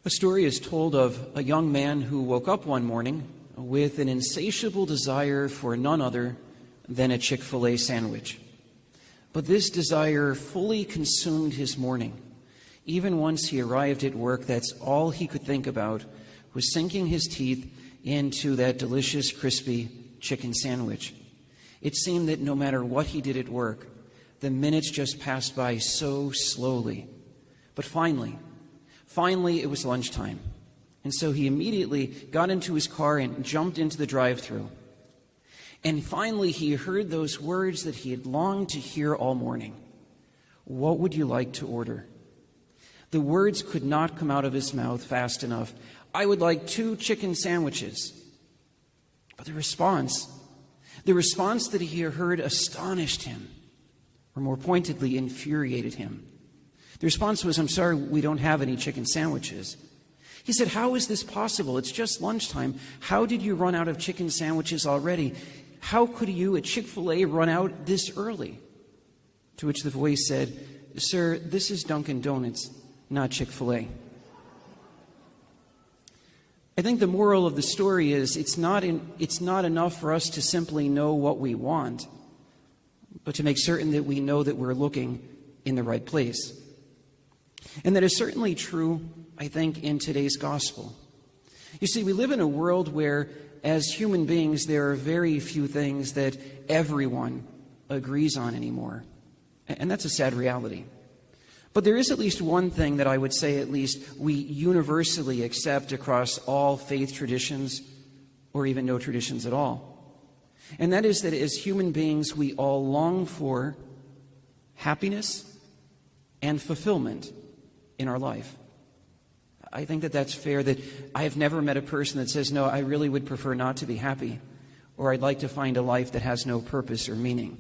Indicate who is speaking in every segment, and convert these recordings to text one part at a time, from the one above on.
Speaker 1: A story is told of a young man who woke up one morning with an insatiable desire for none other than a Chick-fil-A sandwich. But this desire fully consumed his morning. Even once he arrived at work, that's all he could think about was sinking his teeth into that delicious, crispy chicken sandwich. It seemed that no matter what he did at work, the minutes just passed by so slowly. But finally, it was lunchtime. And so he immediately got into his car and jumped into the drive-thru. And finally, he heard those words that he had longed to hear all morning. "What would you like to order?" The words could not come out of his mouth fast enough. "I would like 2 chicken sandwiches." But the response that he heard astonished him, or more pointedly, infuriated him. The response was, "I'm sorry, we don't have any chicken sandwiches." He said, "How is this possible? It's just lunchtime. How did you run out of chicken sandwiches already? How could you at Chick-fil-A run out this early?" To which the voice said, "Sir, this is Dunkin' Donuts, not Chick-fil-A." I think the moral of the story is it's not enough for us to simply know what we want, but to make certain that we know that we're looking in the right place. And that is certainly true, I think, in today's gospel. You see, we live in a world where, as human beings, there are very few things that everyone agrees on anymore. And that's a sad reality. But there is at least one thing that I would say at least we universally accept across all faith traditions, or even no traditions at all. And that is that as human beings, we all long for happiness and fulfillment in our life. I think that that's fair, that I have never met a person that says, "No, I really would prefer not to be happy," or "I'd like to find a life that has no purpose or meaning."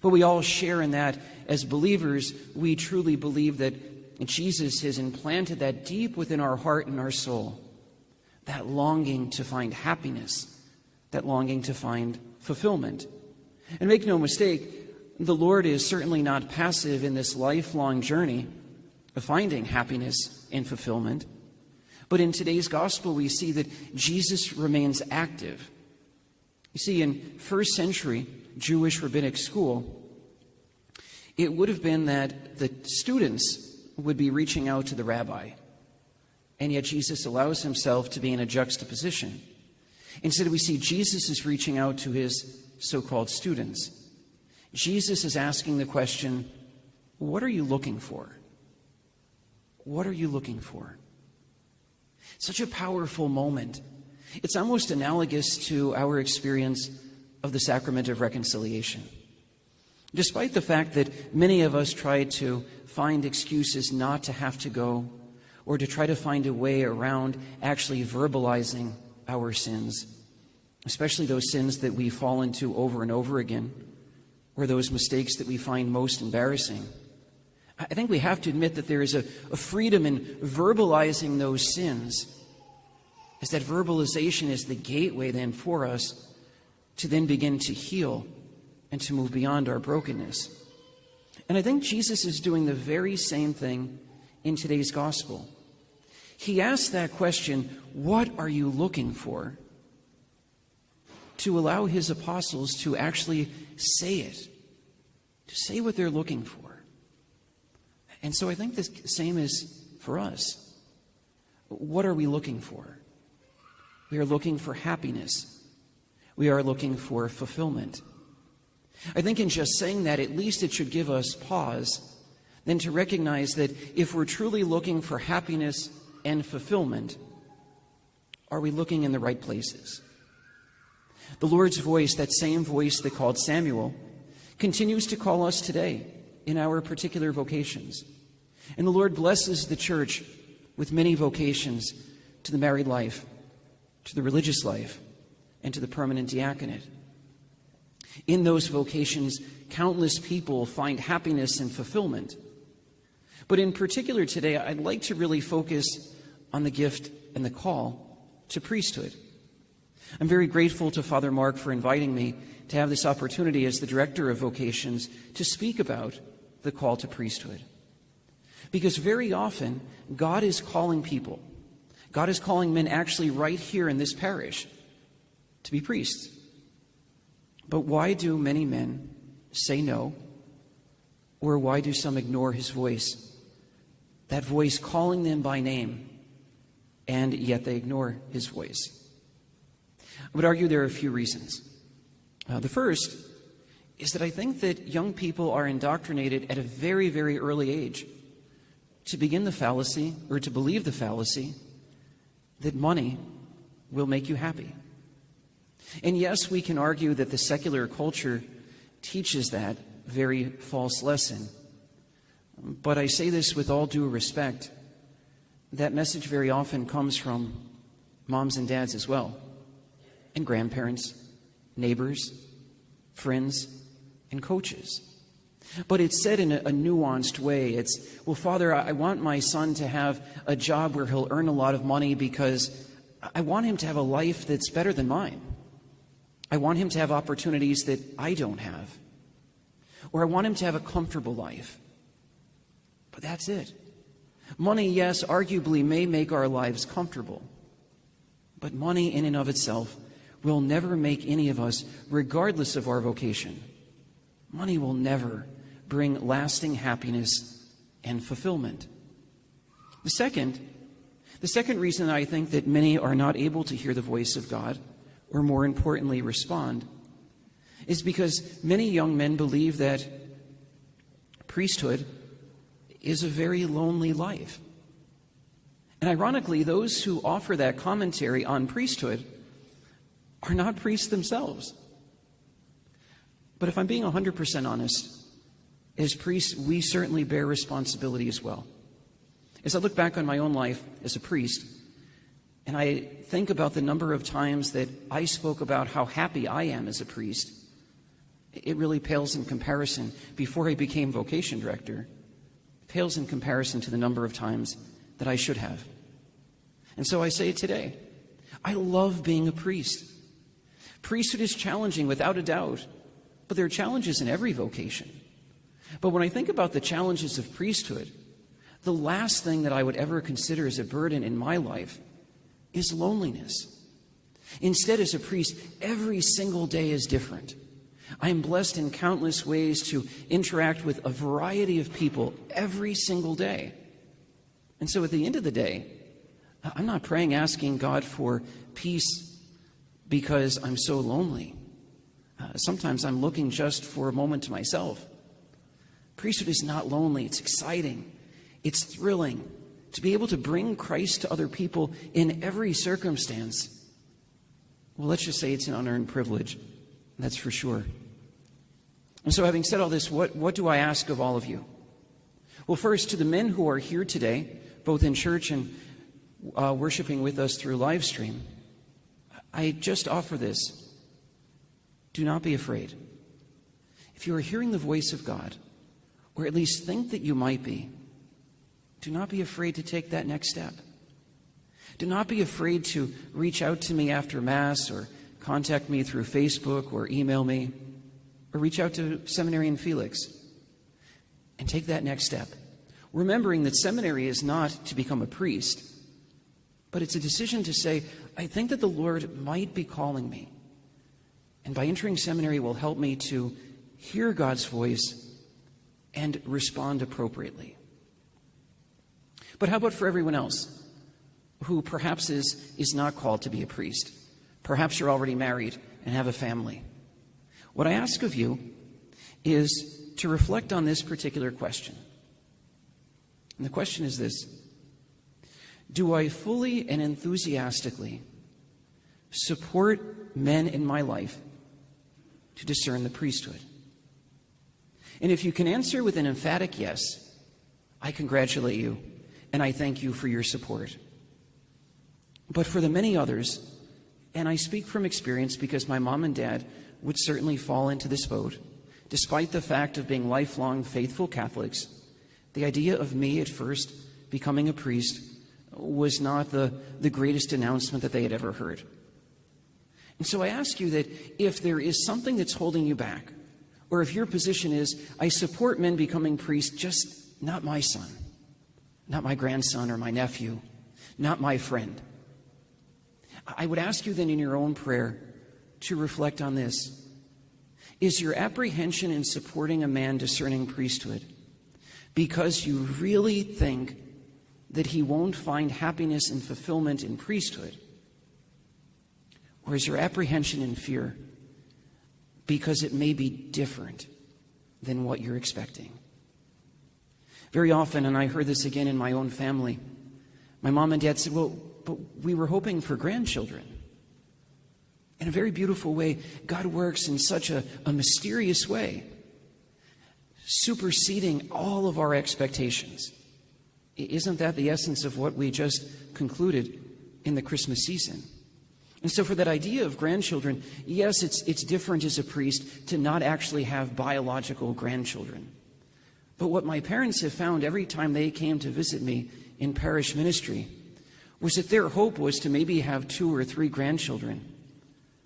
Speaker 1: But we all share in that. As believers, we truly believe that Jesus has implanted that deep within our heart and our soul, that longing to find happiness, that longing to find fulfillment. And make no mistake, the Lord is certainly not passive in this lifelong journey of finding happiness and fulfillment. But in today's gospel, we see that Jesus remains active. You see, in first century Jewish rabbinic school, it would have been that the students would be reaching out to the rabbi. And yet Jesus allows himself to be in a juxtaposition. Instead, we see Jesus is reaching out to his so-called students. Jesus is asking the question, "What are you looking for? What are you looking for?" Such a powerful moment. It's almost analogous to our experience of the sacrament of reconciliation. Despite the fact that many of us try to find excuses not to have to go, or to try to find a way around actually verbalizing our sins, especially those sins that we fall into over and over again, or those mistakes that we find most embarrassing, I think we have to admit that there is a freedom in verbalizing those sins, as that verbalization is the gateway then for us to then begin to heal and to move beyond our brokenness. And I think Jesus is doing the very same thing in today's gospel. He asks that question, "What are you looking for?" to allow his apostles to actually say it, to say what they're looking for. And so I think the same is for us. What are we looking for? We are looking for happiness. We are looking for fulfillment. I think in just saying that, at least it should give us pause, then to recognize that if we're truly looking for happiness and fulfillment, are we looking in the right places? The Lord's voice, that same voice that called Samuel, continues to call us today in our particular vocations. And the Lord blesses the church with many vocations to the married life, to the religious life, and to the permanent diaconate. In those vocations, countless people find happiness and fulfillment. But in particular today, I'd like to really focus on the gift and the call to priesthood. I'm very grateful to Father Mark for inviting me to have this opportunity as the director of vocations to speak about the call to priesthood. Because very often, God is calling people God is calling men actually right here in this parish to be priests. But why do many men say no? Or why do some ignore his voice? That voice calling them by name, and yet they ignore his voice. I would argue there are a few reasons. The first is that I think that young people are indoctrinated at a very, very early age to begin the fallacy, or to believe the fallacy, that money will make you happy. And yes, we can argue that the secular culture teaches that very false lesson. But I say this with all due respect. That message very often comes from moms and dads as well, and grandparents, neighbors, friends, and coaches. But it's said in a nuanced way. It's, well, Father, I want my son to have a job where he'll earn a lot of money because I want him to have a life that's better than mine. I want him to have opportunities that I don't have. Or I want him to have a comfortable life. But that's it. Money, yes, arguably may make our lives comfortable. But money in and of itself will never make any of us, regardless of our vocation. Money will never bring lasting happiness and fulfillment. The second reason I think that many are not able to hear the voice of God, or more importantly, respond, is because many young men believe that priesthood is a very lonely life. And ironically, those who offer that commentary on priesthood are not priests themselves. But if I'm being 100% honest, as priests, we certainly bear responsibility as well. As I look back on my own life as a priest, and I think about the number of times that I spoke about how happy I am as a priest, it really pales in comparison, before I became vocation director, pales in comparison to the number of times that I should have. And so I say today, I love being a priest. Priesthood is challenging, without a doubt, but there are challenges in every vocation. But when I think about the challenges of priesthood, the last thing that I would ever consider as a burden in my life is loneliness. Instead, as a priest, every single day is different. I am blessed in countless ways to interact with a variety of people every single day. And so at the end of the day, I'm not praying, asking God for peace because I'm so lonely. Sometimes I'm looking just for a moment to myself. Priesthood is not lonely. It's exciting. It's thrilling to be able to bring Christ to other people in every circumstance. Well, let's just say it's an unearned privilege. That's for sure. And so, having said all this, what do I ask of all of you? Well, first, to the men who are here today, both in church and worshiping with us through live stream, I just offer this. Do not be afraid. If you are hearing the voice of God, or at least think that you might be, do not be afraid to take that next step. Do not be afraid to reach out to me after Mass, or contact me through Facebook, or email me, or reach out to Seminarian Felix and take that next step. Remembering that seminary is not to become a priest, but it's a decision to say, I think that the Lord might be calling me. And by entering seminary will help me to hear God's voice and respond appropriately. But how about for everyone else who perhaps is not called to be a priest? Perhaps you're already married and have a family. What I ask of you is to reflect on this particular question. And the question is this: do I fully and enthusiastically support men in my life to discern the priesthood? And if you can answer with an emphatic yes, I congratulate you and I thank you for your support. But for the many others, and I speak from experience because my mom and dad would certainly fall into this boat, despite the fact of being lifelong faithful Catholics, the idea of me at first becoming a priest was not the greatest announcement that they had ever heard. And so I ask you that if there is something that's holding you back, or if your position is, I support men becoming priests, just not my son, not my grandson or my nephew, not my friend. I would ask you then in your own prayer to reflect on this. Is your apprehension in supporting a man discerning priesthood because you really think that he won't find happiness and fulfillment in priesthood? Or is your apprehension in fear because it may be different than what you're expecting? Very often, and I heard this again in my own family, my mom and dad said, well, but we were hoping for grandchildren. In a very beautiful way, God works in such a mysterious way, superseding all of our expectations. Isn't that the essence of what we just concluded in the Christmas season? And so for that idea of grandchildren, yes, it's different as a priest to not actually have biological grandchildren. But what my parents have found every time they came to visit me in parish ministry was that their hope was to maybe have 2 or 3 grandchildren.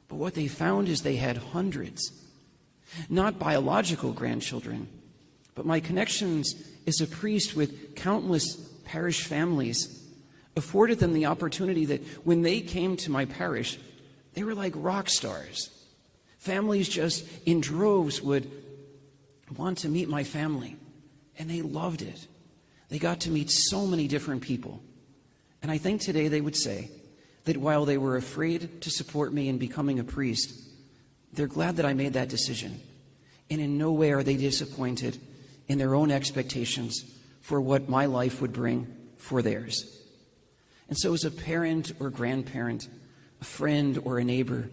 Speaker 1: But what they found is they had hundreds, not biological grandchildren, but my connections as a priest with countless parish families afforded them the opportunity that when they came to my parish, they were like rock stars. Families just in droves would want to meet my family, and they loved it. They got to meet so many different people. And I think today they would say that while they were afraid to support me in becoming a priest, they're glad that I made that decision. And in no way are they disappointed in their own expectations for what my life would bring for theirs. And so as a parent or grandparent, a friend or a neighbor,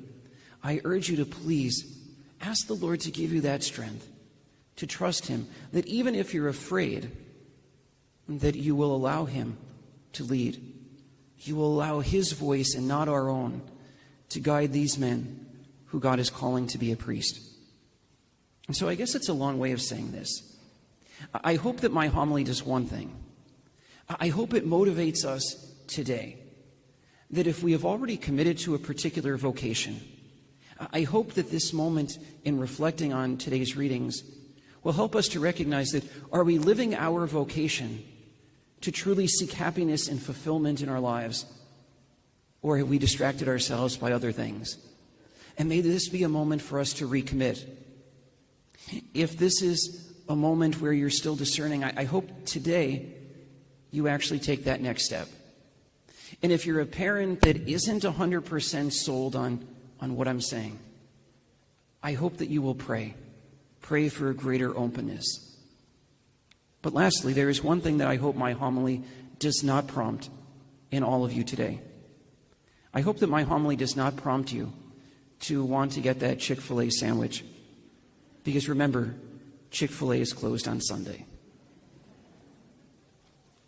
Speaker 1: I urge you to please ask the Lord to give you that strength, to trust Him, that even if you're afraid, that you will allow Him to lead. You will allow His voice and not our own to guide these men who God is calling to be a priest. And so I guess it's a long way of saying this. I hope that my homily does one thing. I hope it motivates us today, that if we have already committed to a particular vocation, I hope that this moment in reflecting on today's readings will help us to recognize that are we living our vocation to truly seek happiness and fulfillment in our lives, or have we distracted ourselves by other things? And may this be a moment for us to recommit. If this is a moment where you're still discerning, I hope today you actually take that next step. And if you're a parent that isn't 100% sold on what I'm saying, I hope that you will pray. Pray for a greater openness. But lastly, there is one thing that I hope my homily does not prompt in all of you today. I hope that my homily does not prompt you to want to get that Chick-fil-A sandwich. Because remember, Chick-fil-A is closed on Sunday.